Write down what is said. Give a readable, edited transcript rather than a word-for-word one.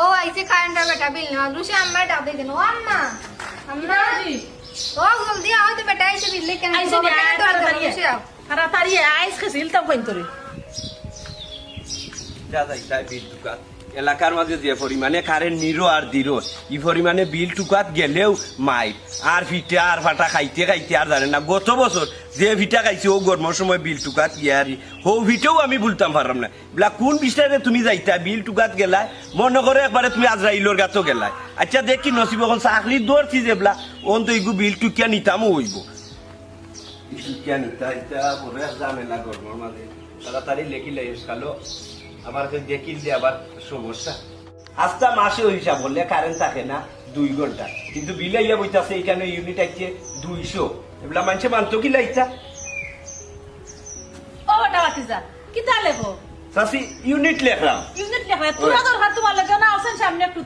ও আইছে কারেন্ট বেটা বিল না লুসে আম্মা ডাবে দেন ও আম্মা আম্মা ও জলদি আও তো বেটা আইছে বিল কেন আইছে নি আয় তাড়াতাড়ি আইস খেছিল তো কইন তোরে যা যাই তাই বিল টুকাত এলাকার মাঝে যে পরিমাণে কারেন্ট নিরো আর দিরো ই পরিমাণে বিল টুকাত গেলেও মাই আর ফিটা আর ফাটা খাইতে খাইতে আর জানে না গত বছর যে ভিটা খাইছে ও গরমের সময় বিল টুকাত ইয়ারি হো ভিটেও আমি বলতাম পারলাম না বলা কোন বিষয়ে তুমি যাইতা বিল টুকাত গেলাই মনে করে একবারে তুমি আজরাইলর গাছও গেলাই আচ্ছা দেখি নসিব এখন চাকরির দৌড়ছি যে বলা ওন তো এইগু বিল টুকিয়া নিতামও হইব টুকিয়া নিতা এটা বড় ঝামেলা গরমের মাঝে তাড়াতাড়ি লেখিলে কালো আমার দেখিল যে আবার সমস্যা আস্তা মাসে ওই হিসাব বললে কারেন্ট থাকে না 2 ঘন্টা কিন্তু বিলে ইয়া বইতাছে এখানে ইউনিট আছে 200 এগুলা মানুষে মানতো কি লাইতা ও বেটা বাতিজা কি তা লেখো সাসি ইউনিট লেখলাম ইউনিট লেখা তোরা দরকার তোমার লাগে না আসেন সামনে একটু